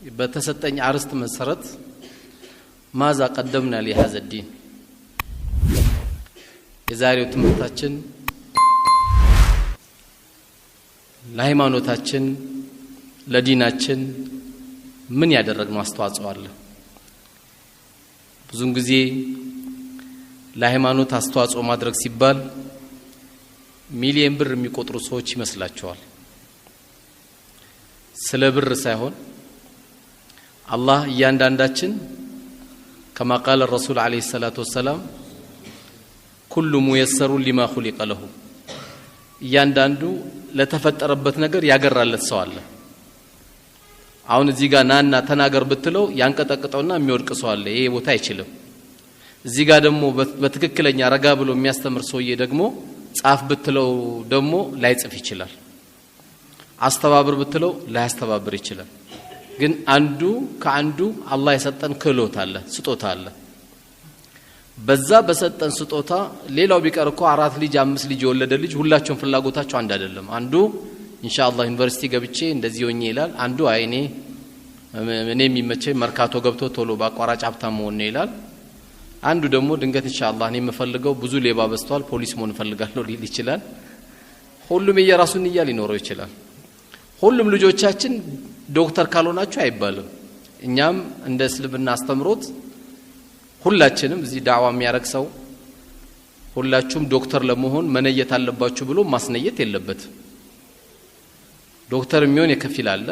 በተሰጠኝ አርስት መሰረት ማዛ ቀደምና ለهذا الدين የዛሬው ትምህርታችን ለሃይማኖታችን ለዲናችን ምን ያደረግነው አስተዋጽኦ አለ? ብዙን ጊዜ ለሃይማኖት አስተዋጽኦ ማድረግ ሲባል ሚሊየን ብር የሚቆጥሩ ሰዎች ይመስላቸዋል። ስለ ብር ሳይሆን አላህ እያንዳንዳችን كما قال الرسول عليه الصلاة والسلام كل ميسر لما خلق له እያንዳንዱ ለተፈጠረበት ነገር ያገራለት ሰው አለ። አሁን እዚህ ጋር ናና ተናገር ብትለው ያንቀጠቅጠውና የሚወድቅ ሰው አለ። ይሄ ቦታ አይችልም። እዚህ ጋር ደግሞ በትክክለኛ ረጋ ብሎ የሚያስተምር ሰውዬ ደግሞ ጻፍ ብትለው ደግሞ ላይጽፍ ይችላል። አስተባብር ብትለው ላያስተባብር ይችላል። ግን አንዱ ከአንዱ አላህ የሰጠን ክህሎት አለ፣ ስጦታ አለ። በዛ በሰጠን ስጦታ ሌላው ቢቀር እኮ 4 ልጅ 5 ልጅ የወለደ ልጅ ሁላቸውም ፍላጎታቸው አንድ አይደለም። አንዱ ኢንሻአላህ ዩኒቨርሲቲ ገብቼ እንደዚህ ሆኜ ይላል። አንዱ አይኔ የሚመቸኝ መርካቶ ገብቶ ቶሎ ባቋራጭ ሀብታም መሆን ነው ይላል። አንዱ ደግሞ ድንገት ኢንሻአላህ እኔ የምፈልገው ብዙ ሌባ በዝቷል ፖሊስ መሆን ፈልጋለሁ ሊል ይችላል። ሁሉም የራሱን ንያ ሊኖረው ይችላል። ሁሉም ልጆቻችን ዶክተር ካልሆናችሁ አይባልም። እኛም እንደ እስልምና አስተምሮት ሁላችንም እዚህ ዳዕዋ የሚያረግ ሰው ሁላችሁም ዶክተር ለመሆን መነየት አለባችሁ ብሎ ማስነየት የለበት። ዶክተር የሚሆን የከፊል አለ፣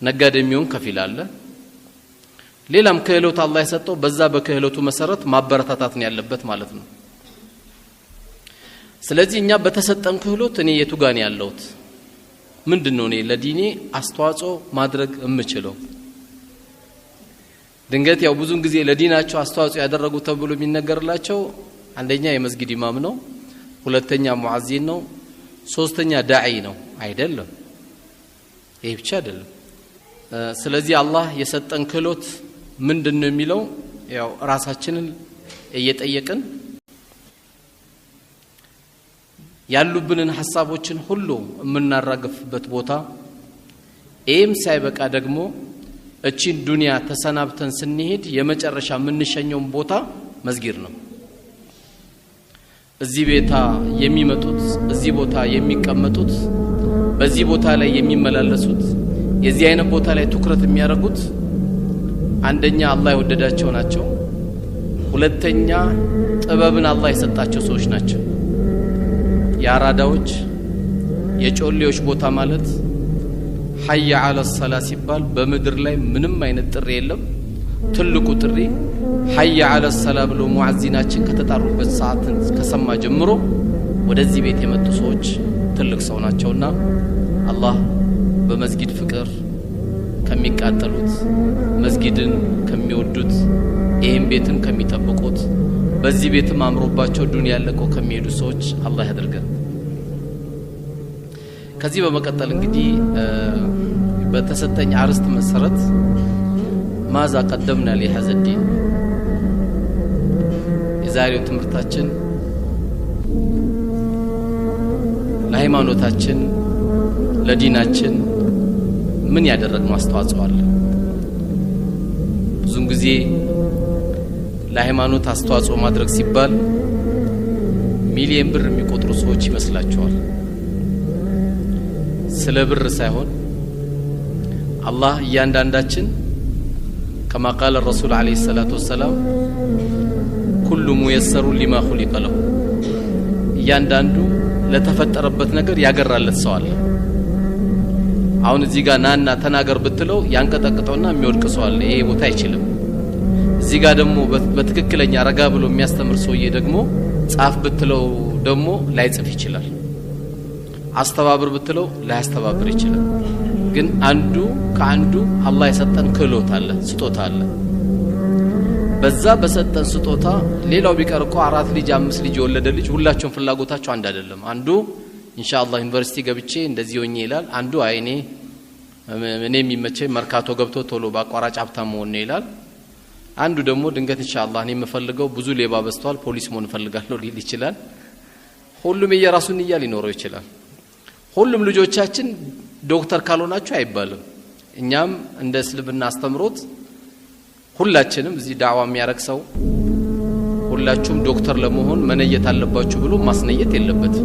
ነጋዴ የሚሆን ከፊል አለ። ሌላም ክህሎት አላህ የሰጠው በዛ በክህሎቱ መሰረት ማበረታታት ነው ያለበት ማለት ነው። ስለዚህ እኛ በተሰጠን ክህሎት እኔ የቱ ጋር ነው ያለሁት? ምንድነው እኔ ለዲኔ አስተዋጽኦ ማድረግ የምችለው? ድንገት ያው ብዙን ጊዜ ለዲናቸው አስተዋጽኦ ያደረጉ ተብሎ የሚነገርላቸው አንደኛ የመስጊድ ኢማም ነው፣ ሁለተኛ ሙአዚን ነው፣ ሶስተኛ ዳዒ ነው። አይደለም፣ ይሄ ብቻ አይደለም። ስለዚህ አላህ የሰጠን ክህሎት ምንድነው የሚለው ያው ራሳችንን እየጠየቅን ያሉብንን ሐሳቦችን ሁሉ የምናራግፍበት ቦታ ኤም ሳይበቃ ደግሞ እቺን ዱንያ ተሰናብተን ስንሄድ የመጨረሻ የምንሸኘው ቦታ መስጊድ ነው። እዚህ ቤታ የሚመጡት እዚህ ቦታ የሚቀመጡት በዚህ ቦታ ላይ የሚመላለሱት የዚህ አይነት ቦታ ላይ ትኩረት የሚያደርጉት አንደኛ አላህ የወደዳቸው ናቸው፣ ሁለተኛ ጥበብን አላህ የሰጣቸው ሰዎች ናቸው። የአራዳዎች የጮሌዎች ቦታ ማለት ሐይ ዐለ ሰላህ ሲባል በመድር ላይ ምንም አይነት ጥሪ የለም። ትልቁ ጥሪ ሐይ ዐለ ሰላህ ብሎ ሙአዚናችን ከተጣሩበት ሰዓት ከሰማ ጀምሮ ወደዚህ ቤት የመጡ ሰዎች ትልቅ ሰው ናቸውና አላህ በመስጊድ ፍቅር ከሚቃጠሉት መስጊድን ከሚወዱት ይሄን ቤትን ከሚጠብቁት በዚህ ቤትም አምሮባቸው ዱንያ ያለቀው ከሚሄዱ ሰዎች አላህ ያድርገን። ከዚህ በመቀጠል እንግዲህ በተሰጠኝ አርስት መሰረት ማዛ ቀደምና ለهذا الدين የዛሬው ትምህርታችን ለሃይማኖታችን ለዲናችን ምን ያደረግነው አስተዋጽኦ አለ? ብዙን ጊዜ ለሃይማኖት አስተዋጽኦ ማድረግ ሲባል ሚሊየን ብር የሚቆጥሩ ሰዎች ይመስላቸዋል። ስለ ብር ሳይሆን አላህ እያንዳንዳችን كما قال الرسول عليه الصلاة والسلام كل ميسر لما خلق له እያንዳንዱ ለተፈጠረበት ነገር ያገራለት ሰው አለ። አሁን እዚህ ጋር ናና ተናገር ብትለው ያንቀጠቅጠውና የሚወድቅ ሰው አለ። ይሄ ቦታ አይችልም። እዚህ ጋር ደግሞ በትክክለኛ ረጋ ብሎ የሚያስተምር ሰውዬ ደግሞ ጻፍ ብትለው ደግሞ ላይጽፍ ይችላል። አስተባብር ብትለው ላያስተባብር ይችላል። ግን አንዱ ከአንዱ አላህ የሰጠን ክህሎት አለ፣ ስጦታ አለ። በዛ በሰጠን ስጦታ ሌላው ቢቀር እኮ 4 ልጅ 5 ልጅ የወለደ ልጅ ሁላቸውም ፍላጎታቸው አንድ አይደለም። አንዱ ኢንሻአላህ ዩኒቨርሲቲ ገብቼ እንደዚህ ሆኜ ይላል። አንዱ አይኔ የሚመቸኝ መርካቶ ገብቶ ቶሎ ባቋራጭ ሀብታም መሆን ነው ይላል። አንዱ ደግሞ ድንገት ኢንሻአላህ እኔ የምፈልገው ብዙ ሌባ በዝቷል ፖሊስ መሆን ፈልጋለሁ ሊል ይችላል። ሁሉም የራሱን ንያ ሊኖረው ይችላል። ሁሉም ልጆቻችን ዶክተር ካልሆናችሁ አይባልም። እኛም እንደ እስልምና አስተምሮት ሁላችንም እዚህ ዳዕዋ የሚያረክሰው ሁላችሁም ዶክተር ለመሆን መነየት አለባችሁ ብሎ ማስነየት የለበት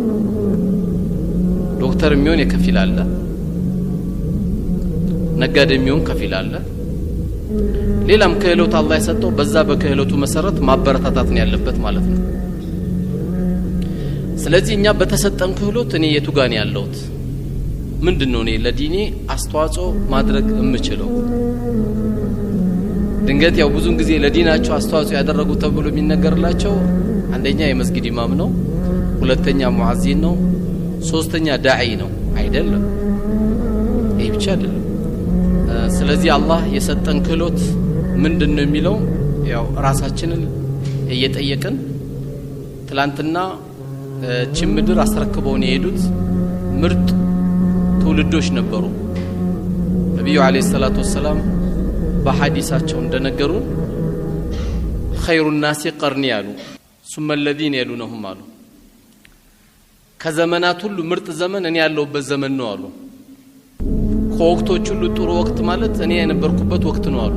ዶክተር የሚሆን የከፊል አለ ነጋዴ የሚሆን ከፊል አለ ሌላም ክህሎት አላህ የሰጠው በዛ በክህሎቱ መሰረት ማበረታታት ነው ያለበት ማለት ነው ስለዚህ እኛ በተሰጠን ክህሎት እኔ የቱ ጋር ነው ያለሁት ምንድነው እኔ ለዲኔ አስተዋጽኦ ማድረግ የምችለው ድንገት ያው ብዙን ጊዜ ለዲናቸው አስተዋጽኦ ያደረጉ ተብሎ የሚነገርላቸው አንደኛ የመስጊድ ኢማም ነው ሁለተኛ ሙአዚን ነው ሶስተኛ ዳዒ ነው አይደለም ይሄ ብቻ አይደለም ስለዚህ አላህ የሰጠን ክህሎት ምንድነው የሚለው ያው ራሳችንን እየጠየቅን ትላንትና ችምድር አስረክበውን የሄዱት ምርጥ ትውልዶች ነበሩ ነብዩ አለይሂ ሰላቱ ወሰለም በሐዲሳቸው እንደነገሩን خير الناس قرني ያሉ ثم الذين يلونهم አሉ ከዘመናት ሁሉ ምርጥ ዘመን እኔ ያለሁበት ዘመን ነው አሉ ከወቅቶች ሁሉ ጥሩ ወቅት ማለት እኔ የነበርኩበት ወቅት ነው አሉ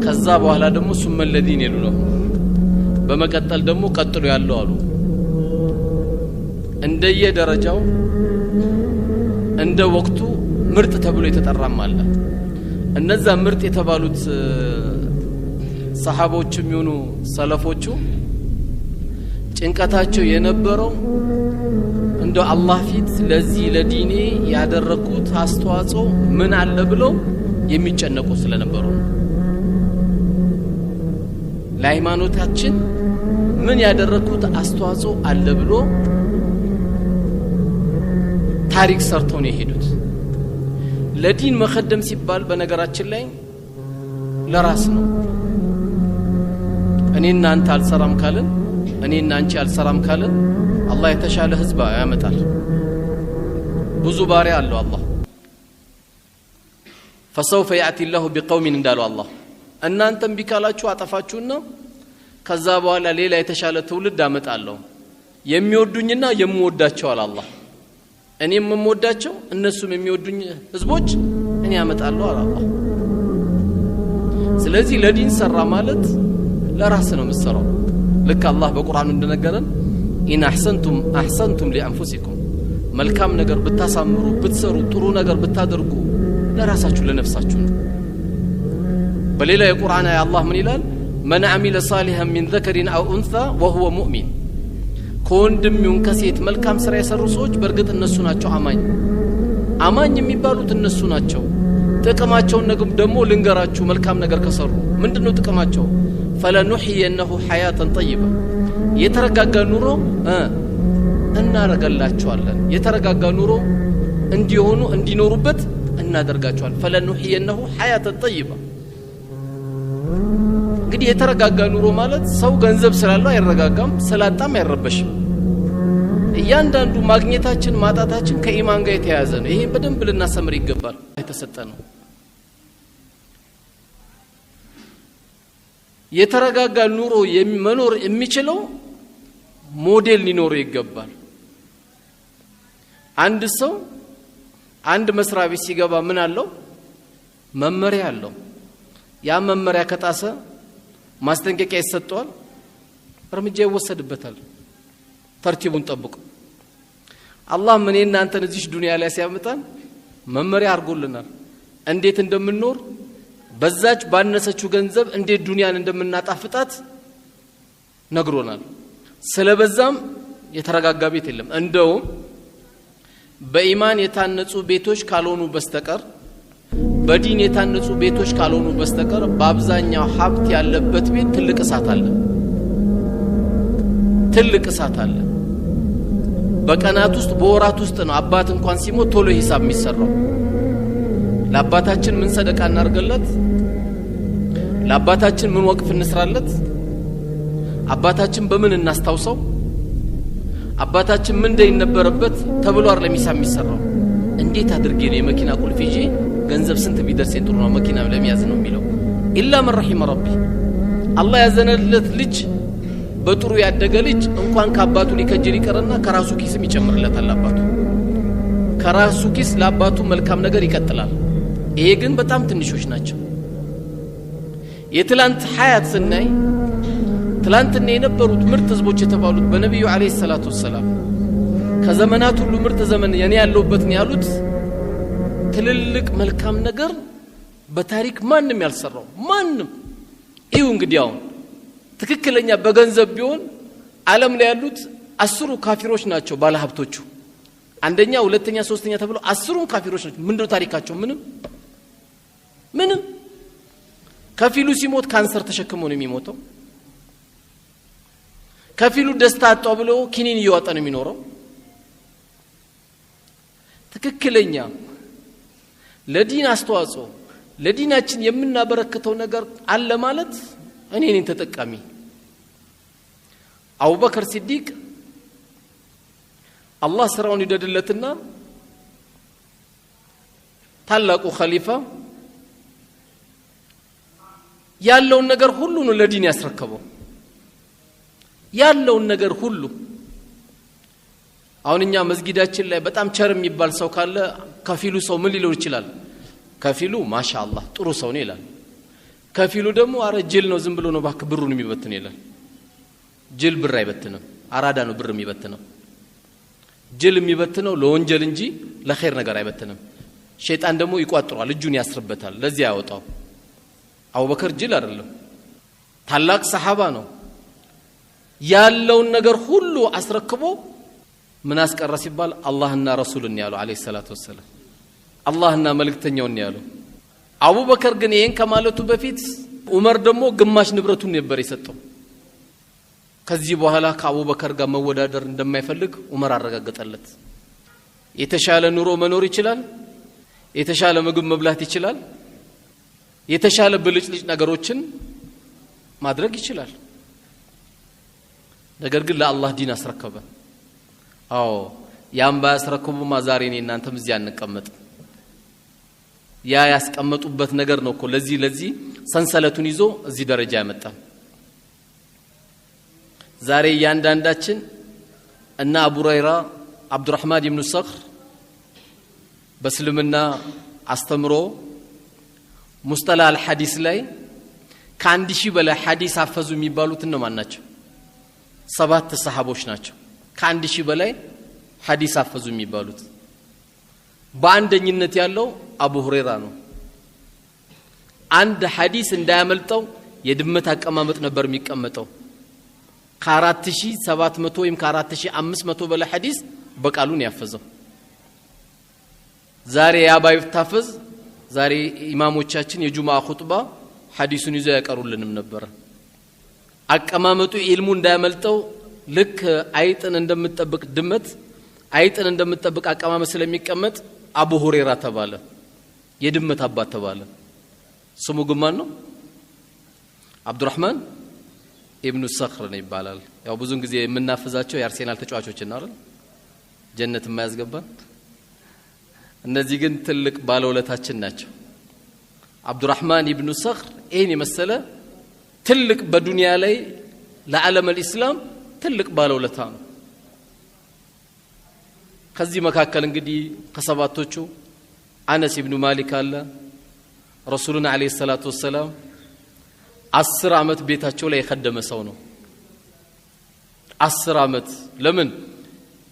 ከዛ በኋላ ደግሞ ثم الذين يلونهم በመቀጠል ደግሞ ቀጥሎ ያለው አሉ እንደየ ደረጃው እንደ ወቅቱ ምርጥ ተብሎ የተጠራም አለ እነዛ ምርጥ የተባሉት ሰሃቦችም ይሁኑ ሰለፎቹ ጭንቀታቸው የነበረው እንደ አላህ ፊት ለዚህ ለዲኔ ያደረኩት አስተዋጽኦ ምን አለ ብለው የሚጨነቁ ስለነበሩ ለሃይማኖታችን ምን ያደረኩት አስተዋጽኦ አለ ብሎ ታሪክ ሰርተው ነው የሄዱት ለዲን መخدም ሲባል በነገራችን ላይ ለራስ ነው እኔና አንተ አልሰራም ካለን እኔና አንቺ አልሰራም ካለን አላህ የተሻለ ህዝብ ያመጣል ብዙ ባሪያ አለው አላህ فسوف ياتي الله بقوم እንዳለው አላህ እናንተም ቢካላችሁ አጠፋችሁና ከዛ በኋላ ሌላ የተሻለ ትውልድ አመጣለሁ የሚወዱኝና የምወዳቸው አላህ እኔም የምወዳቸው እነሱም የሚወዱኝ ህዝቦች እኔ አመጣለሁ አላህ ስለዚህ ለዲን ሰራ ማለት ለራስ ነው መስራው ልክ አላህ በቁርአኑ እንደነገረን ኢን አህሰንቱም አህሰንቱም ለአንፉሲኩም መልካም ነገር ብታሳምሩ ብትሰሩ ጥሩ ነገር ብታደርጉ ለራሳችሁ ለነፍሳችሁ ነው በሌላ የቁርአን አያ አላህ ምን ይላል من عمل صالحا من ذكر او انثى وهو مؤمن ከወንድም ይሁን ከሴት መልካም ስራ የሰሩ ሰዎች በርግጥ እነሱ ናቸው አማኝ የሚባሉት እነሱ ናቸው ጥቅማቸውን ደግሞ ልንገራችሁ መልካም ነገር ከሰሩ ምንድነው ጥቅማቸው فلنحيينه حياه طيبه የተረጋጋ ኑሮ እናረጋላችኋለን የተረጋጋ ኑሮ እንዲሆኑ እንዲኖሩበት እናደርጋቸዋለን فلنحيينه حياه طيبه እንግዲህ የተረጋጋ ኑሮ ማለት ሰው ገንዘብ ስላለው አይረጋጋም ስላጣም አይረበሽም እያንዳንዱ ማግኘታችን ማጣታችን ከኢማን ጋር የተያያዘ ነው ይሄን በደንብ ልናሰምር ይገባል የተሰጠ ነው የተረጋጋ ኑሮ መኖር የሚችለው ሞዴል ሊኖር ይገባል አንድ ሰው አንድ መስሪያ ቤት ሲገባ ምን አለው መመሪያ አለው ያ መመሪያ ከጣሰ ማስጠንቀቂያ ይሰጠዋል እርምጃ ይወሰድበታል ተርቲቡን ጠብቁ አላህ ምን እናንተን እዚህ ዱንያ ላይ ሲያመጣን መመሪያ አርጎልናል እንዴት እንደምንኖር በዛች ባነሰችው ገንዘብ እንዴት ዱንያን እንደምናጣፍጣት ነግሮናል ስለበዛም የተረጋጋ ቤት የለም እንደውም በኢማን የታነጹ ቤቶች ካልሆኑ በስተቀር በዲን የታነጹ ቤቶች ካልሆኑ በስተቀር በአብዛኛው ሀብት ያለበት ቤት ትልቅ እሳት አለ በቀናት ውስጥ በወራት ውስጥ ነው አባት እንኳን ሲሞት ቶሎ ሂሳብ የሚሰራው ለአባታችን ምን ሰደቃ እናርገለት ለአባታችን ምን ወቅፍ እንስራለት አባታችን በምን እናስታውሰው አባታችን ምን እንደነበረበት ተብሎ አይደለም ሂሳብ የሚሰራው እንዴት አድርጌ ነው የመኪና ቁልፍ ይዤ ገንዘብ ስንት ቢደርስ ጥሩ ነው መኪና ለሚያዝ ነው የሚለው ኢላ من رحم ربي አላህ ያዘነለት ልጅ በጥሩ ያደገ ልጅ እንኳን ከአባቱ ሊከጀል ይቀርና ከራሱ ኪስም ይጨምርለታል አባቱ ከራሱ ኪስ ለአባቱ መልካም ነገር ይቀጥላል ይሄ ግን በጣም ትንሾች ናቸው። የትላንት ሐያት ስናይ ትላንትና የነበሩት ምርጥ ህዝቦች የተባሉት በነብዩ አለይሂ ሰላቱ ወሰለም ከዘመናት ሁሉ ምርጥ ዘመን የኔ ያለውበት ነው ያሉት ትልልቅ መልካም ነገር በታሪክ ማንም ያልሰራው ማንም ይሁ እንግዲህ አሁን ትክክለኛ በገንዘብ ቢሆን ዓለም ላይ ያሉት 10 ካፊሮች ናቸው ባለሀብቶቹ አንደኛ ሁለተኛ ሶስተኛ ተብሎ 10 ካፊሮች ናቸው ምንድነው ታሪካቸው ምንም ከፊሉ ሲሞት ካንሰር ተሸክሞ ነው የሚሞተው ከፊሉ ደስታ አጣው ብሎ ኪኒን እየዋጠ ነው የሚኖረው ትክክለኛ ለዲን አስተዋጽኦ ለዲናችን የምናበረክተው ነገር አለ ማለት እኔ ነኝ ተጠቃሚ አቡበከር ሲዲቅ አላህ ስራውን ይደድለትና ታላቁ ኸሊፋ ያለውን ነገር ሁሉ ነው ለዲን ያስረከበው ያለውን ነገር ሁሉ አሁንኛ መስጊዳችን ላይ በጣም ቸር የሚባል ሰው ካለ ከፊሉ ሰው ምን ሊለው ይችላል ከፊሉ ማሻአላህ ጥሩ ሰው ነው ይላል ከፊሉ ደግሞ አረጅል ነው ዝም ብሎ ነው ባክ ብሩን የሚበትን ይላል ጅል ብር አይበትንም አራዳ ነው ብር የሚበትነው ጅል የሚበትነው ለወንጀል እንጂ ለኸይር ነገር አይበትንም ሸይጣን ደግሞ ይቋጥሯል እጁን ያስርበታል ለዚህ ያወጣው አቡበከር ጅል አይደለም ታላቅ ሰሃባ ነው ያለውን ነገር ሁሉ አስረክቦ ምን አስቀረ ሲባል አላህና ረሱልን ያለው አለይሂ ሰላቱ ወሰለም አላህና መልእክተኛውን ያለው አቡበከር ግን ይሄን ከማለቱ በፊት ዑመር ደግሞ ግማሽ ንብረቱን ነበር የሰጠው ከዚህ በኋላ ከአቡበከር ጋር መወዳደር እንደማይፈልግ ዑመር አረጋገጠለት የተሻለ ኑሮ መኖር ይችላል የተሻለ ምግብ መብላት ይችላል የተሻለ ብልጭልጭ ነገሮችን ማድረግ ይችላል ነገር ግን ለአላህ ዲን አስረከበ አዎ ያን ባያስረከቡማ ዛሬ እኔ እናንተም እዚህ አንቀመጥ ያ ያስቀመጡበት ነገር ነው እኮ ለዚህ ሰንሰለቱን ይዞ እዚህ ደረጃ ያመጣ ዛሬ ያንዳንዳችን እና አቡ ሁረይራ አብዱራህማን ኢብኑ ሰኽር በእስልምና አስተምሮ ሙስጠላ አልሐዲስ ላይ ከ1000 በላይ ሐዲስ አፈዙ የሚባሉት እነማን ናቸው 7 ሰሃቦች ናቸው ከ1000 በላይ ሐዲስ አፈዙ የሚባሉት በአንደኝነት ያለው አቡ ሁረይራ ነው አንድ ሐዲስ እንዳያመልጠው የድመት አቀማመጥ ነበር የሚቀመጠው ከ4700 ወይም ከ4500 በላይ ሐዲስ በቃሉን ያፈዘው ዛሬ ያባይ ታፈዝ ዛሬ ኢማሞቻችን የጁማዓ ኹጥባ ሐዲሱን ይዘው ያቀሩልንም ነበር አቀማመጡ ኢልሙ እንዳያመልጠው ልክ አይጥን እንደምትጠብቅ ድመት አይጥን እንደምትጠብቅ አቀማመጥ ስለሚቀመጥ አቡ ሁረይራ ተባለ የድመት አባት ተባለ ስሙ ግማን ነው አብዱራህማን ኢብኑ ሰኽር ነው ይባላል ያው ብዙን ጊዜ የምናፈዛቸው የአርሴናል ተጫዋቾች እና አይደል ጀነት የማያስገባን እነዚህ ግን ትልቅ ባለውለታችን ናቸው አብዱራህማን ኢብኑ ሰኽር ይሄን የመሰለ ትልቅ በዱንያ ላይ ለዓለም الاسلام ትልቅ ባለውለታ ነው ከዚህ መካከል እንግዲህ ከሰባቶቹ አነስ ኢብኑ ማሊክ አለ ረሱሉን አለይሂ ሰላቱ ወሰለም 10 አመት ቤታቸው ላይ የخدመ ሰው ነው 10 አመት ለምን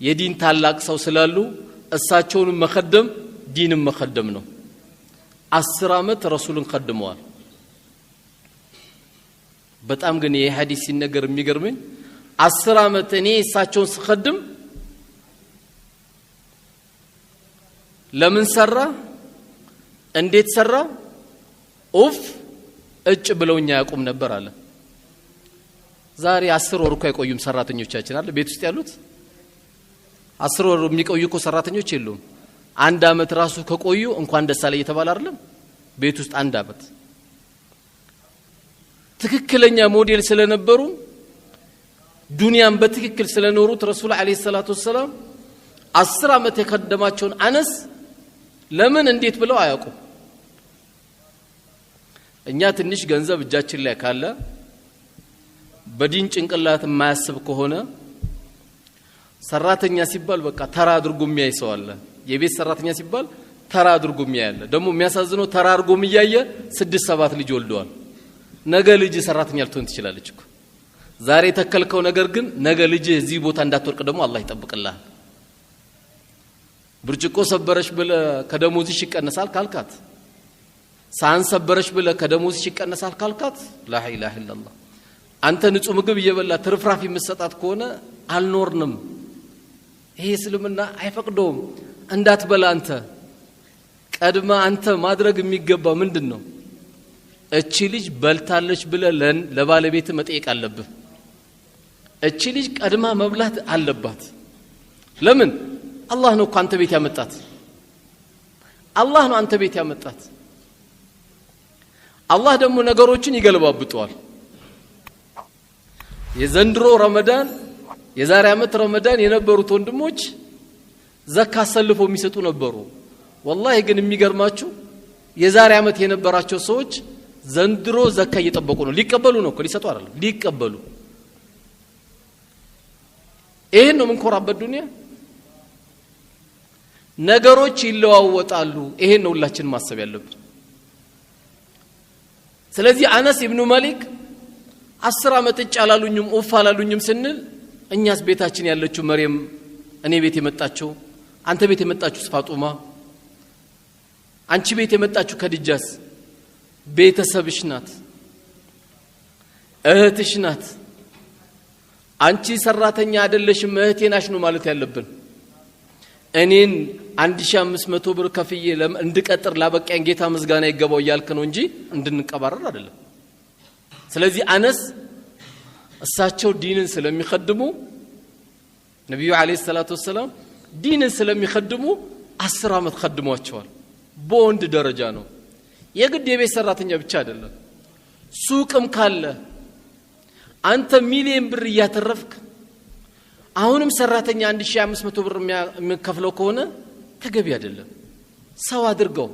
የዲን ታላቅ ሰው ስላሉ እሳቸውን መخدም ዲንም መخدም ነው 10 አመት ረሱሉን خدመዋል በጣም ግን ይሄ ሐዲስ ሲነገር የሚገርመኝ 10 አመት እኔ እሳቸውን ስخدም ለምን ሰራ እንዴት ሰራ ኡፍ እጭ ብለውኛ ያቆም ነበር አለ ዛሬ 10 ወር እኮ አይቆዩም ሰራተኞቻችን አይደል ቤት ውስጥ ያሉት 10 ወር የሚቆዩ እኮ ሰራተኞች የሉም አንድ አመት ራሱ ከቆዩ እንኳን ደስ አለ እየተባለ አይደለም ቤት ውስጥ አንድ አመት ትክክለኛ ሞዴል ስለነበሩ ዱንያን በትክክል ስለኖሩት ረሱል አለይሂ ሰላቱ ወሰለም 10 አመት የከደማቸውን አነስ ለምን እንዴት ብለው አያውቁ እኛ ትንሽ ገንዘብ እጃችን ላይ ካለ በዲን ጭንቅላት የማያስብ ከሆነ ሰራተኛ ሲባል በቃ ተራ አድርጎ የሚያይ ሰው አለ የቤት ሰራተኛ ሲባል ተራ አድርጎም ያያለ ደግሞ የሚያሳዝነው ተራ አድርጎም ያያየ 6-7 ልጅ ወልደዋል ነገ ልጅ ሰራተኛ ልትሆን ትችላለች እኮ ዛሬ ተከልከው ነገር ግን ነገ ልጅ እዚህ ቦታ እንዳትወርቅ ደግሞ አላህ ይጠብቅልሃል ብርጭቆ ሰበረሽ ብለ ከደሞዝሽ ይቀነሳል ካልካት ሳን ሰበረሽ ብለ ከደሞዝሽ ይቀነሳል ካልካት ላ ኢላሃ ኢላላህ አንተ ንጹህ ምግብ እየበላ ትርፍራፊ መስጣት ከሆነ አልኖርንም ይሄ እስልምና አይፈቅደውም እንዳትበላ አንተ ቀድማ አንተ ማድረግ የሚገባ ምንድነው እቺ ልጅ በልታለች ብለ ለባለቤት መጠየቅ አለብህ እቺ ልጅ ቀድማ መብላት አለባት ለምን አላህ ነው አንተ ቤት ያመጣት አላህ ነው አንተ ቤት ያመጣት አላህ ደግሞ ነገሮችን ይገልባብጠዋል የዘንድሮ ረመዳን የዛሬ አመት ረመዳን የነበሩት ወንድሞች ዘካ ሰልፎ የሚሰጡ ነበሩ والله ግን የሚገርማችሁ የዛሬ አመት የነበራቸው ሰዎች ዘንድሮ ዘካ እየጠበቁ ነው ሊቀበሉ ነው እኮ ሊሰጡ አይደለም ሊቀበሉ ይሄን ነው ምንኮራበት ዱንያ ነገሮች ይለዋወጣሉ ይሄን ነው ሁላችን ማሰብ ያለብን ስለዚህ አነስ ኢብኑ ማሊክ 10 አመት ጫላሉኝም ኡፋላሉኝም ስንል እኛስ ቤታችን ያለችው መርየም እኔ ቤት የመጣችው አንተ ቤት የመጣችው ፋጡማ አንቺ ቤት የመጣችው ከድጃስ ቤተሰብሽ ናት እህትሽ ናት አንቺ ሰራተኛ አይደለሽም እህቴ ናሽ ነው ማለት ያለብን እኔን 1500 ብር ከፍዬ እንድቀጥር ላበቃኝ ጌታ ምስጋና ይገባው ያልከ ነው እንጂ እንድንቀባረር አይደለም ስለዚህ አነስ እሳቸው ዲንን ስለሚخدሙ ነብዩ አለይሂ ሰላቱ ወሰለም ዲንን ስለሚخدሙ 10 አመት خدሟቸዋል በወንድ ደረጃ ነው የግድ የቤት ሰራተኛ ብቻ አይደለም ሱቅም ካለ አንተ ሚሊዮን ብር ያተረፍክ አሁንም ሰራተኛ 1500 ብር የሚከፍለው ከሆነ ተገቢ አይደለም ሰው አድርገው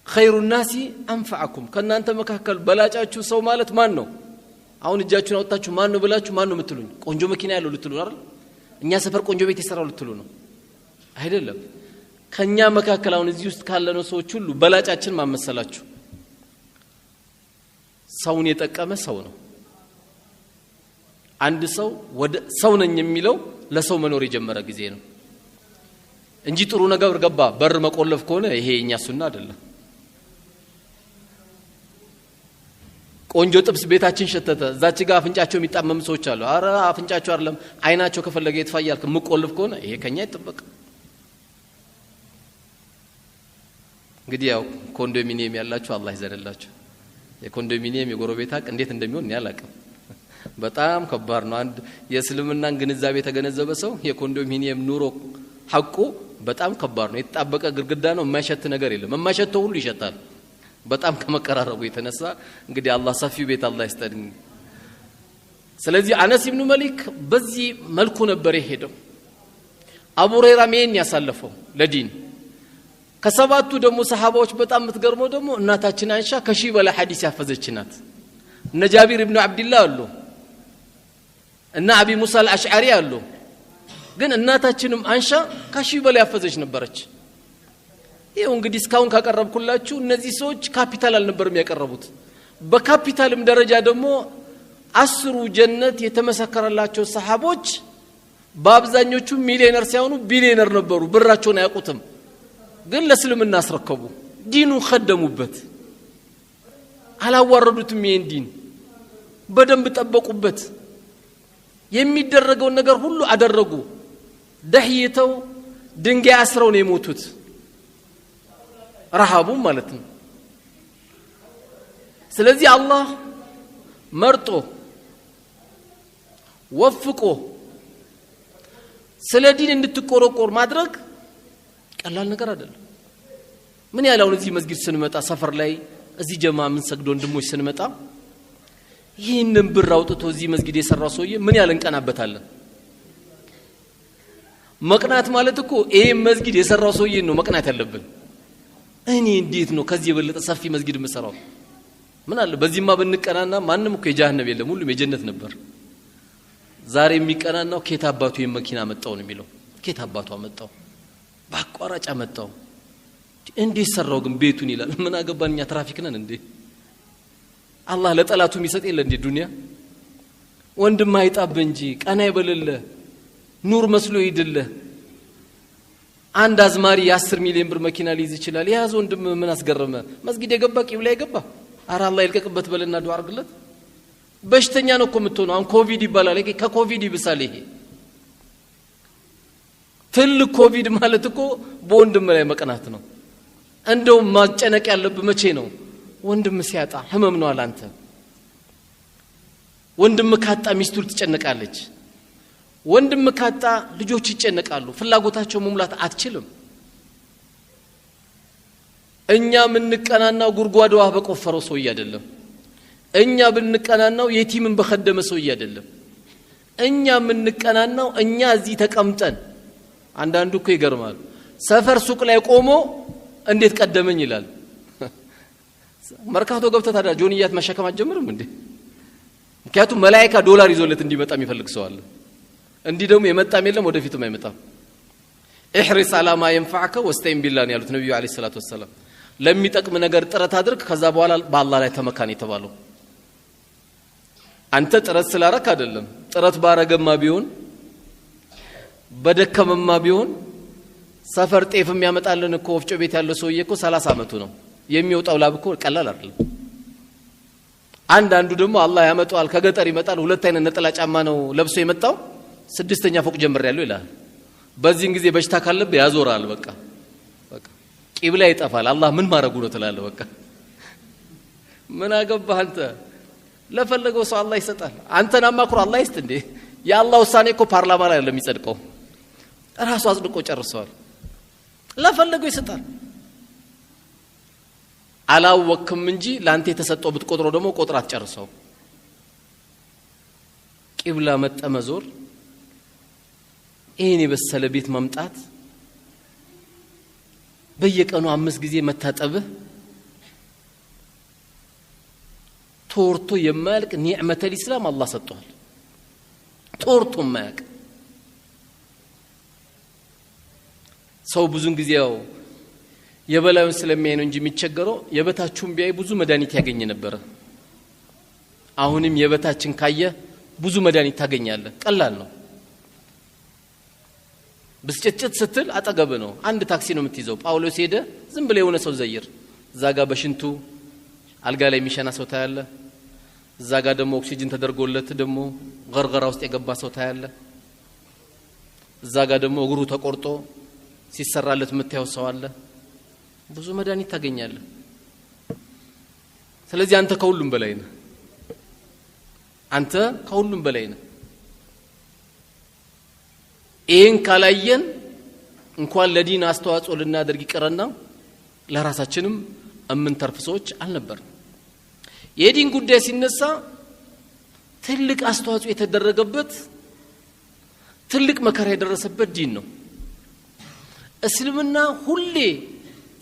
خير الناس انفعكم ከናንተ መካከል በላጫችሁ ሰው ማለት ማን ነው አሁን እጃችሁን አውጣችሁ ማን ነው ብላችሁ ማን ነው የምትሉኝ ቆንጆ መኪና ያለው ልትሉ አይደል እኛ ሰፈር ቆንጆ ቤት ይሰራው ልትሉ ነው አይደለም ከኛ መካከል አሁን እዚህ ውስጥ ካለነው ሰዎች ሁሉ በላጫችን ማመሰላችሁ ሰውን የጠቀመ ሰው ነው አንድ ሰው ወደ ሰው ነኝ የሚለው ለሰው መኖር የጀመረ ጊዜ ነው እንጂ ጥሩ ነገር ገባ በር መቆለፍ ከሆነ ይሄ የኛ ሱና አይደለም ቆንጆ ጥብስ ቤታችን ሸተተ እዛች ጋር አፍንጫቸው የሚጣመም ሰዎች አሉ አረ አፍንጫቸው አይደለም አይናቸው ከፈለገ ይጥፋያል ከመቆለፍ ከሆነ ይሄ ከኛ ይተበቅ እንግዲህ ያው ኮንዶሚኒየም ያላችሁ አላህ ይዘንላችሁ የኮንዶሚኒየም የጎረቤት ሀቅ እንዴት እንደሚሆን ያላቀም በጣም ከባድ ነው አንድ የእስልምናን ግንዛቤ የተገነዘበ ሰው የኮንዶሚኒየም ኑሮ ሐቁ በጣም ከባድ ነው የተጣበቀ ግድግዳ ነው የማይሸት ነገር የለም የማይሸተው ሁሉ ይሸታል በጣም ከመቀራረቡ የተነሳ እንግዲህ አላህ ሰፊው ቤት አላህ ይስጠን ስለዚህ አነስ ኢብኑ ማሊክ በዚህ መልኩ ነበር የሄደው አቡ ሁረይራ ምን ያሳለፈው ለዲን ከሰባቱ ደግሞ ሰሃባዎች በጣም ምትገርመው ደግሞ እናታችን አይሻ ከሺ በላይ ሐዲስ ያፈዘች ናት እነ ጃቢር ኢብኑ አብዱላህ አሉ እና አቢ ሙሳ አልአሽዓሪ አሉ ግን እናታችንም አንሻ ከሺ በላይ ያፈዘች ነበረች ይሄው እንግዲህ እስካሁን ካቀረብኩላችሁ እነዚህ ሰዎች ካፒታል አልነበርም ያቀረቡት በካፒታልም ደረጃ ደግሞ 10 ጀነት የተመሰከረላቸው ሰሃቦች በአብዛኞቹ ሚሊዮነር ሳይሆኑ ቢሊዮነር ነበሩ ብራቸውን አያውቁትም ግን ለእስልምና አስረከቡ ዲኑን خدሙበት አላዋረዱትም ይሄን ዲን በደንብ ጠበቁበት የሚደረገው ነገር ሁሉ አደረጉ ደህይተው ድንጋይ አስረው ነው የሞቱት ረሃቡ ማለት ነው ስለዚህ አላህ መርጦ ወፍቆ ስለ ዲን እንድትቆረቆር ማድረግ ቀላል ነገር አይደለም ምን ያለው እዚህ መስጊድ ስንመጣ ሰፈር ላይ እዚህ ጀማ ምን ሰግዶ ወንድሞች ስንመጣ ይሄንን ብር አውጥቶ እዚህ መስጊድ የሰራው ሰውዬ ምን ያለንቀናበታለን መቅናት ማለት እኮ ይሄ መስጊድ የሰራው ሰውዬ ነው መቅናት ያለብን እኔ እንዴት ነው ከዚህ የበለጠ ሰፊ መስጊድ መስራው ምን አለ በዚህማ ብንቀናና ማንንም እኮ የጀሃነም የለም ሁሉም የጀነት ነበር ዛሬ የሚቀናናው ኬት አባቱ የመኪና መጣው ነው የሚለው ኬት አባቱ አመጣው ባቋራጭ አመጣው እንዴት ሰራው ግን ቤቱን ይላል ምን አገባንኛ ትራፊክ ነን እንዴ አላህ ለጠላቱ የሚሰጥ የለ እንዴ ዱንያ ወንድም አይጣብ እንጂ ቀና ይበልለ ኑር መስሎ ይድለ አንድ አዝማሪ የ10 ሚሊዮን ብር መኪና ሊይዝ ይችላል ያዝ ወንድም ምን አስገረመ መስጊድ የገባ ቂብላ የገባ አራ አላህ ይልቀቅበት በልና ዱዓ አርግለት በሽተኛ ነው እኮ የምትሆነው አሁን ኮቪድ ይባላል ከኮቪድ ይብሳል ይሄ ትልቅ ኮቪድ ማለት እኮ በወንድም ላይ መቀናት ነው እንደው ማጨነቅ ያለብህ መቼ ነው ወንድም ሲያጣ ህመም ነው አላንተ ወንድም ካጣ ሚስቱ ትጨነቃለች ወንድም ካጣ ልጆች ይጨነቃሉ ፍላጎታቸው መሙላት አትችልም እኛ ምን ቀናናው ጉርጓድ ውሃ በቆፈረው ሰው አይደለም እኛ ብንቀናናው የቲምን በخدመ ሰው አይደለም እኛ ምን ቀናናው እኛ እዚህ ተቀምጠን አንዳንዱ እኮ ይገርማል ሰፈር ሱቅ ላይ ቆሞ እንዴት ቀደመኝ ይላል መርካቶ ገብተ ታዲያ ጆንያት መሸከም አትጀምርም እንዴ ምክንያቱም መላእክት ዶላር ይዞለት እንዲመጣ የሚፈልግ ሰው አለ እንዲ ደግሞ የመጣም የለም ወደፊትም አይመጣም احرص على ما ينفعك واستعن بالله ያሉት ነብዩ አለይሂ ሰላቱ ወሰለም ለሚጠቅም ነገር ጥረት አድርግ ከዛ በኋላ በአላህ ላይ ተመካን የተባለው አንተ ጥረት ስላረክ አይደለም ጥረት ባረገማ ቢሆን በደከመማ ቢሆን ሰፈር ጤፍም ያመጣልን እኮ ወፍጮ ቤት ያለው ሰውዬ እኮ 30 አመቱ ነው የሚወጣው ላብ እኮ ቀላል አይደለም አንዳንዱ ደግሞ አላህ ያመጣዋል ከገጠር ይመጣል ሁለት አይነት ነጠላ ጫማ ነው ለብሶ የመጣው ስድስተኛ ፎቅ ጀምር ያለው ይላል በዚህን ጊዜ በሽታ ካለበት ያዞራል በቃ ቂብላ ይጠፋል አላህ ምን ማረጉ ነው ተላለ በቃ ምን አገባህ አንተ ለፈለገው ሰው አላህ ይሰጣል አንተና ማክሩ አላህ ይስጥ እንዴ ያላህ ውሳኔ እኮ ፓርላማ ላይ አይደለም የሚጸድቀው ራሱ አጽድቆ ጨርሷል ለፈለገው ይሰጣል አላወቅም እንጂ ላንተ የተሰጠው ብትቆጥሮ ደግሞ ቆጥራት ጨርሰው ቂብላ መጠመዞር ይሄኔ በሰለ ቤት መምጣት በየቀኑ 5 ጊዜ መታጠብ ቶርቶ የማልቅ ኒዕመተ الاسلام አላህ ሰጥቷል ቶርቶ ማያቅ ሰው ብዙን ጊዜው የበላዩን ስለሚያይ ነው እንጂ የሚቸገረው የበታቹን ቢያይ ብዙ መድኃኒት ያገኘ ነበር አሁንም የበታችን ካየ ብዙ መድኃኒት ታገኛለህ ቀላል ነው ብስጨጨት ስትል አጠገብ ነው አንድ ታክሲ ነው የምትይዘው ጳውሎስ ሄደ ዝም ብለ የሆነ ሰው ዘይር ዛጋ በሽንቱ አልጋ ላይ የሚሸና ሰው ታያለ ዛጋ ደግሞ ኦክሲጅን ተደርጎለት ደግሞ ገርገራ ውስጥ የገባ ሰው ታያለ ዛጋ ደግሞ እግሩ ተቆርጦ ሲሰራለት የምታየው ሰው አለ ብዙ መድኃኒት ታገኛለህ ስለዚህ አንተ ከሁሉም በላይ ነህ አንተ ከሁሉም በላይ ነህ ይሄን ካላየን እንኳን ለዲን አስተዋጽኦ ልናደርግ ይቀርና ለራሳችንም እምንተርፍ ሰዎች አልነበርም የዲን ጉዳይ ሲነሳ ትልቅ አስተዋጽኦ የተደረገበት ትልቅ መከራ የደረሰበት ዲን ነው እስልምና ሁሌ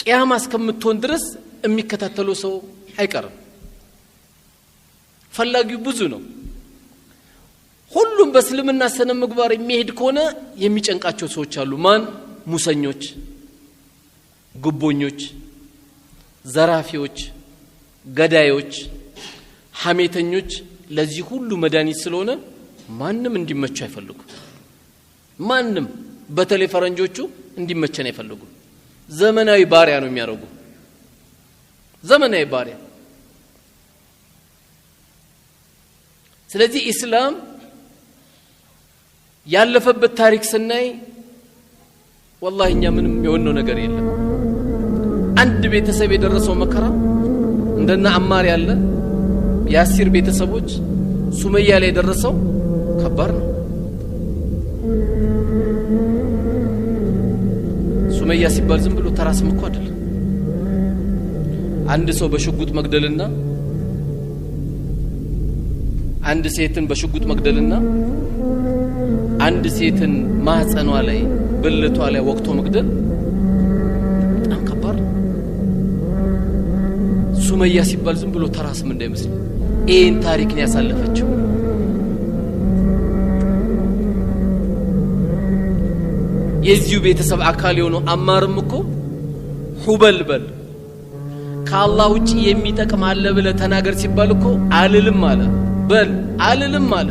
ቂያማ እስከምትሆን ድረስ የሚከታተለው ሰው አይቀርም ፈላጊው ብዙ ነው ሁሉም በእስልምና ሰነ ምግባር የሚሄድ ከሆነ የሚጨንቃቸው ሰዎች አሉ ማን ሙሰኞች ጉቦኞች ዘራፊዎች ገዳዮች ሐሜተኞች ለዚህ ሁሉ መድኃኒት ስለሆነ ማንንም እንዲመቹ አይፈልጉ ማንንም በተለይ ፈረንጆቹ እንዲመቸን አይፈልጉ ዘመናዊ ባሪያ ነው የሚያረጉ ዘመናዊ ባሪያ ስለዚህ እስላም ያለፈበት ታሪክ ስናይ والله እኛ ምንም የሆነው ነገር የለም አንድ ቤተሰብ የደረሰው መከራ እንደና አማር ያለ ያሲር ቤተሰቦች ሱመያ ላይ የደረሰው ከባድ ነው ሱመያ ሲባል ዝም ብሎ ተራስም እኮ አይደለም አንድ ሰው በሽጉጥ መግደልና አንድ ሴትን በሽጉጥ መግደልና አንድ ሴትን ማህፀኗ ላይ ብልቷ ላይ ወቅቶ መግደል በጣም ከባድ ሱመያ ሲባል ዝም ብሎ ተራስም እንዳይመስል ይሄን ታሪክ ነው ያሳለፈችው የዚሁ ቤተሰብ አካል የሆነው አማርም እኮ ሁበል በል ከአላህ ውጪ የሚጠቅም አለ ብለህ ተናገር ሲባል እኮ አልልም አለ በል አልልም አለ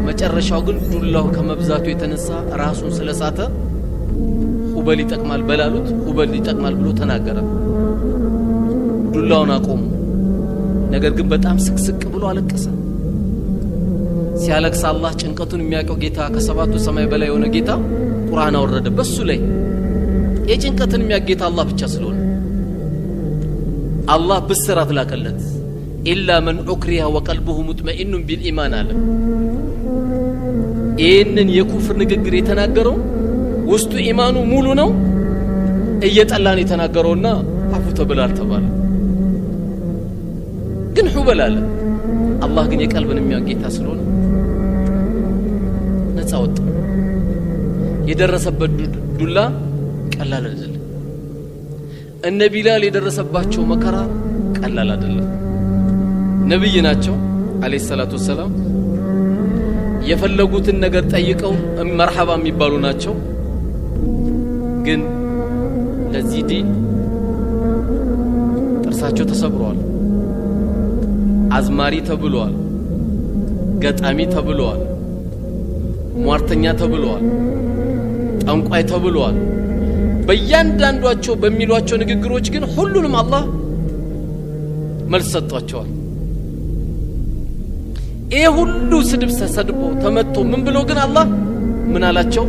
መጨረሻው ግን ዱላው ከመብዛቱ የተነሳ ራሱን ስለሳተ ሁበል ይጠቅማል በላሉት ሁበል ይጠቅማል ብሎ ተናገረ ዱላውን አቆሙ ነገር ግን በጣም ስቅስቅ ብሎ አለቀሰ ሲያለቅስ አላህ ጭንቀቱን የሚያውቀው ጌታ ከሰባቱ ሰማይ በላይ የሆነ ጌታ ቁርአን አወረደ በሱ ላይ የጭንቀትን የሚያጌታ አላህ ብቻ ስለሆነ አላህ ብስራት ላከለት ኢላ መን ኡክሪሃ ወቀልቡሁ ሙጥመኢኑን ቢልኢማን አለ ይህንን የኩፍር ንግግር የተናገረው ውስጡ ኢማኑ ሙሉ ነው እየጠላን የተናገረውና አፉ ተብላል ተባለ ግን ሁበል አለ አላህ ግን የቀልብን የሚያጌታ ስለሆነ ነፃ ወጣ የደረሰበት ዱላ ቀላል አይደለም እነ ቢላል የደረሰባቸው መከራ ቀላል አይደለም ነብይ ናቸው አለይሂ ሰላቱ ወሰለም የፈለጉትን ነገር ጠይቀው መርሐባ የሚባሉ ናቸው ግን ለዚህ ዲን ጥርሳቸው ተሰብሯል አዝማሪ ተብሏል ገጣሚ ተብሏል ሟርተኛ ተብሏል ጠንቋይ ተብሏል በእያንዳንዷቸው በሚሏቸው ንግግሮች ግን ሁሉንም አላህ መልስ ሰጥቷቸዋል ይሄ ሁሉ ስድብ ተሰድቦ ተመቶ ምን ብሎ ግን አላህ ምን አላቸው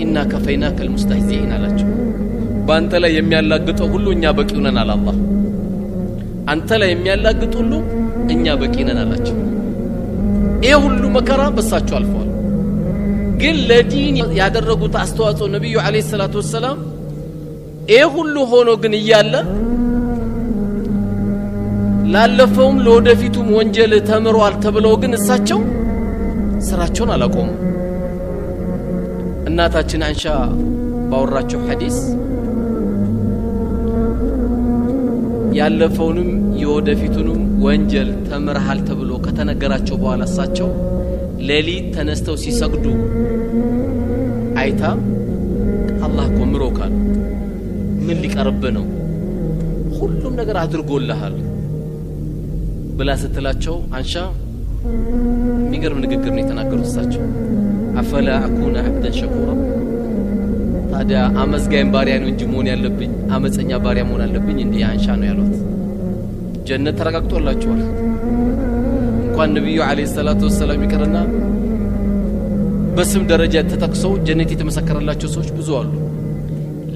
ኢና ከፈይናከል ሙስተህዚኢን አላቸው በአንተ ላይ የሚያላግጠው ሁሉ እኛ በቂው ነን አለ አላህ አንተ ላይ የሚያላግጥ ሁሉ እኛ በቂ ነን አላቸው ይሄ ሁሉ መከራ በሳቸው አልፏል ግን ለዲን ያደረጉት አስተዋጽኦ ነብዩ አለይሂ ሰላቱ ወሰለም ይሄ ሁሉ ሆኖ ግን እያለ ላለፈውም ለወደፊቱም ወንጀል ተምሯል ተብለው ግን እሳቸው ስራቸውን አላቆሙ እናታችን አንሻ ባወራቸው ሐዲስ ያለፈውንም የወደፊቱንም ወንጀል ተምረሃል ተብሎ ከተነገራቸው በኋላ እሳቸው ሌሊት ተነስተው ሲሰግዱ አይታ አላህ ቆምሮካል ምን ሊቀርብ ነው ሁሉም ነገር አድርጎልሃል ብላ ስትላቸው አንሻ የሚገርም ንግግር ነው የተናገሩት እሳቸው አፈላ አኩነ አብደን ሸኩራ ታዲያ አመዝጋይም ባሪያ ነው እንጂ መሆን ያለብኝ አመፀኛ ባሪያ መሆን አለብኝ እንዴ አንሻ ነው ያሉት ጀነት ተረጋግጦላቸዋል እንኳን ነብዩ አለይሂ ሰላቱ ወሰለም ይቀርና በስም ደረጃ ተጠቅሰው ጀነት የተመሰከረላቸው ሰዎች ብዙ አሉ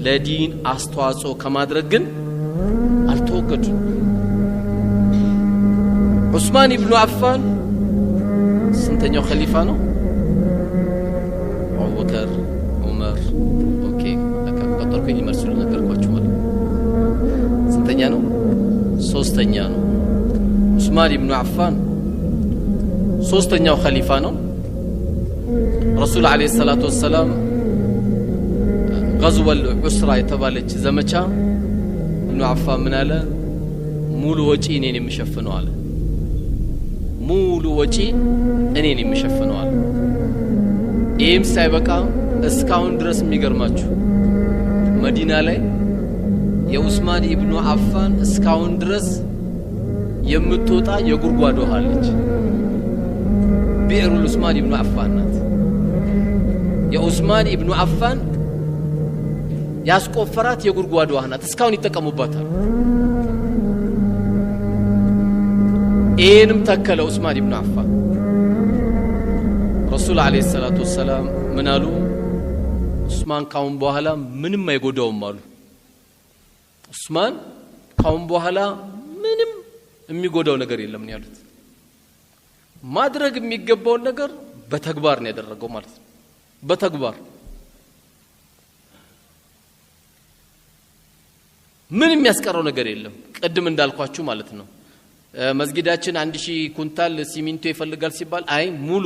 ለዲን አስተዋጽኦ ከማድረግ ግን አልተወገዱም ዑስማን ኢብኑ አፋን ስንተኛው ኸሊፋ ነው አቡበከር ዑመር ኦኬ ተቀጥርኩኝ መልሱን ነገርኳችሁ ማለት ስንተኛ ነው ሶስተኛ ነው ዑስማን ኢብኑ አፋን ሶስተኛው ኸሊፋ ነው ረሱል አለይሂ ሰላቱ ወሰለም غزوة العسرة የተባለች ዘመቻ ኢብኑ አፋን ምን አለ ሙሉ ወጪ እኔን የምሸፍነው አለ ሙሉ ወጪ እኔን የምሸፍነው አለ ይህም ሳይበቃ እስካሁን ድረስ የሚገርማችሁ መዲና ላይ የዑስማን ኢብኑ አፋን እስካሁን ድረስ የምትወጣ የጉርጓድ ውሃ አለች ቢዕሩል ዑስማን ኢብኑ አፋን ናት የዑስማን ኢብኑ አፋን ያስቆፈራት የጉርጓድ ውሃ ናት እስካሁን ይጠቀሙባታል ይህንም ተከለ ዑስማን ኢብኑ አፋን ረሱል አለይሂ ሰላቱ ወሰላም ምን አሉ ዑስማን ካሁን በኋላ ምንም አይጎዳውም አሉ ዑስማን ካሁን በኋላ ምንም የሚጎዳው ነገር የለም ነው ያሉት ማድረግ የሚገባውን ነገር በተግባር ነው ያደረገው ማለት ነው በተግባር ምን የሚያስቀረው ነገር የለም ቀድም እንዳልኳችሁ ማለት ነው መስጊዳችን 1000 ኩንታል ሲሚንቶ ይፈልጋል ሲባል አይ ሙሉ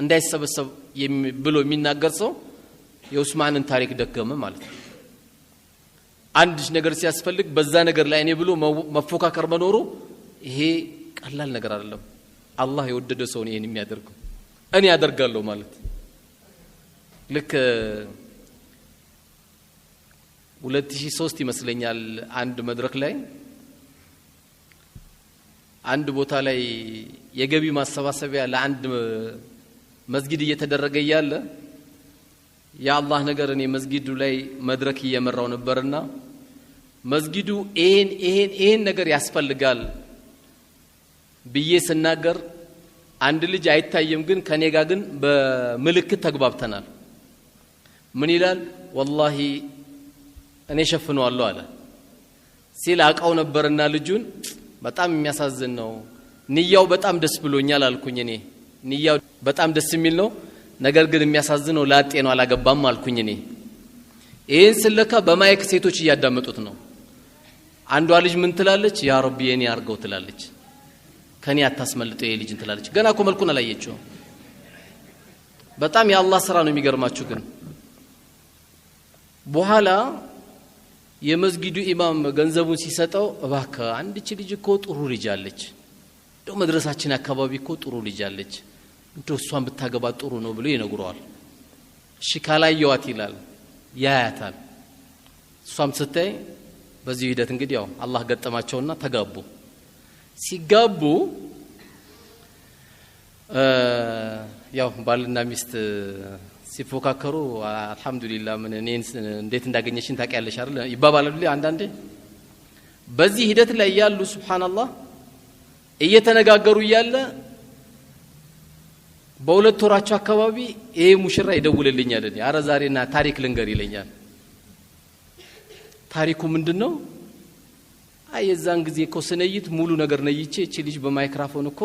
እንዳይሰበሰብ ብሎ የሚናገር ሰው የዑስማንን ታሪክ ደገመ ማለት ነው አንድ ነገር ሲያስፈልግ በዛ ነገር ላይ እኔ ብሎ መፎካከር መኖሩ ይሄ ቀላል ነገር አይደለም አላህ የወደደ ሰው ነው ይሄን የሚያደርገው እኔ ያደርጋለሁ ማለት ልክ 2003 ይመስለኛል አንድ መድረክ ላይ አንድ ቦታ ላይ የገቢ ማሰባሰቢያ ለአንድ መስጊድ እየተደረገ ያለ ያአላህ ነገር እኔ መስጊዱ ላይ መድረክ እየመራው ነበርና መስጊዱ ይሄን ነገር ያስፈልጋል ብዬ ስናገር አንድ ልጅ አይታየም ግን ከኔ ጋር ግን በምልክት ተግባብተናል ምን ይላል ወላሂ እኔ ሸፍነዋለሁ አለ ሲል አቃው ነበርና ልጁን በጣም የሚያሳዝን ነው ንያው በጣም ደስ ብሎኛል አልኩኝ እኔ ንያው በጣም ደስ የሚል ነው ነገር ግን የሚያሳዝነው ላጤ ነው አላገባም አልኩኝ እኔ ይሄን ስለካ በማይክ ሴቶች እያዳመጡት ነው አንዷ ልጅ ምን ትላለች ያ ረቢ የኔ አርገው ትላለች ከኔ አታስመልጠው ይሄ ልጅ ትላለች ገና እኮ መልኩን አላየችው በጣም የአላህ ስራ ነው የሚገርማችሁ ግን በኋላ የመስጊዱ ኢማም ገንዘቡን ሲሰጠው እባከ አንድች ልጅ እኮ ጥሩ ልጅ አለች ደው መድረሳችን አካባቢ እኮ ጥሩ ልጅ አለች እንደው እሷን ብታገባ ጥሩ ነው ብሎ ይነግረዋል እሺ ካላየዋት ይላል ያያታል እሷም ስታይ በዚህ ሂደት እንግዲህ ያው አላህ ገጠማቸውና ተጋቡ ሲጋቡ ያው ባልና ሚስት ሲፎካከሩ አልহামዱሊላህ ምን እኔን እንዴት እንዳገኘሽን ታውቂያለሽ አይደል ይባባላሉ አንዳንዴ በዚህ ሂደት ላይ ያሉ ሱብሃንአላህ እየተነጋገሩ ይያለ በሁለት ወራቸው አካባቢ ይሄ ሙሽራ ይደውልልኛል እኔ አረ ዛሬና ታሪክ ልንገር ይለኛል ታሪኩ ምንድነው አይዛን ጊዜ እኮ ስነይት ሙሉ ነገር ነይቼ እቺ ልጅ በማይክሮፎን እኮ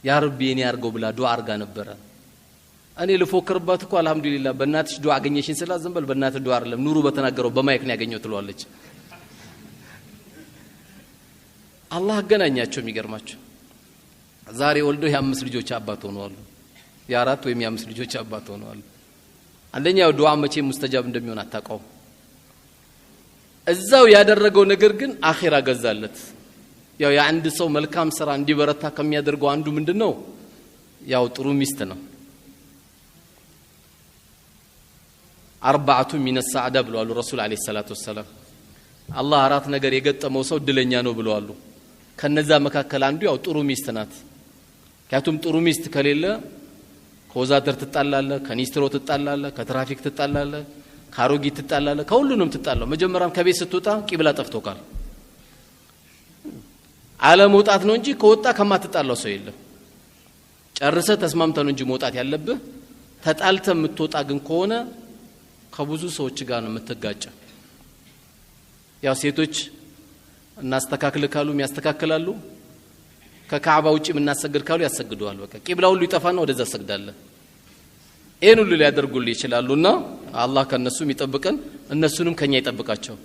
ያ ረቢ የኔ አርገው ብላ ዱዓ አርጋ ነበር እኔ ልፎክርባት እኮ አልহামዱሊላህ በእናትሽ ዱዓ አገኘሽን ስላ ዘንበል በእናት ዱዓ አይደለም ኑሩ በተናገረው በማይክ ነው ያገኘው ትሏለች አላህ አገናኛቸው የሚገርማቸው ዛሬ ወልዶ የ5 ልጆች አባት ሆነዋል የ4 ወይም የ5 ልጆች አባት ሆነዋል አንደኛው ዱዓ መቼ ሙስተጃብ እንደሚሆን አታውቀው እዛው ያደረገው ነገር ግን አኺራ ገዛለት ያው የአንድ ሰው መልካም ስራ እንዲበረታ ከሚያደርገው አንዱ ምንድነው ያው ጥሩ ሚስት ነው አርባዓቱ ሚን السعاده ብለዋል ረሱል አለይሂ ሰላቱ ወሰለም አላህ አራት ነገር የገጠመው ሰው ድለኛ ነው ብለዋል ከነዛ መካከል አንዱ ያው ጥሩ ሚስት ናት ያቱም ጥሩ ሚስት ከሌለ ከወዛደር ትጣላለ ከኒስትሮ ትጣላለ ከትራፊክ ትጣላለ ካሮጊ ትጣላለ ከሁሉንም ትጣላለ መጀመሪያም ከቤት ስትወጣ ቂብላ ጠፍቶካል አለመውጣት ነው እንጂ ከወጣ ከማትጣላው ሰው የለም ጨርሰ ተስማምተን እንጂ መውጣት ያለብህ ተጣልተ የምትወጣ ግን ከሆነ ከብዙ ሰዎች ጋር ነው የምትጋጨው ያው ሴቶች እናስተካክል ካሉ የሚያስተካክላሉ ከካዕባ ውጪ ምናሰግድ ካሉ ያሰግዱዋል በቃ ቂብላ ሁሉ ይጠፋና ወደዛ ሰግዳለ ይሄን ሁሉ ሊያደርጉልህ ይችላሉና አላህ ከነሱም ይጠብቀን እነሱንም ከኛ ይጠብቃቸው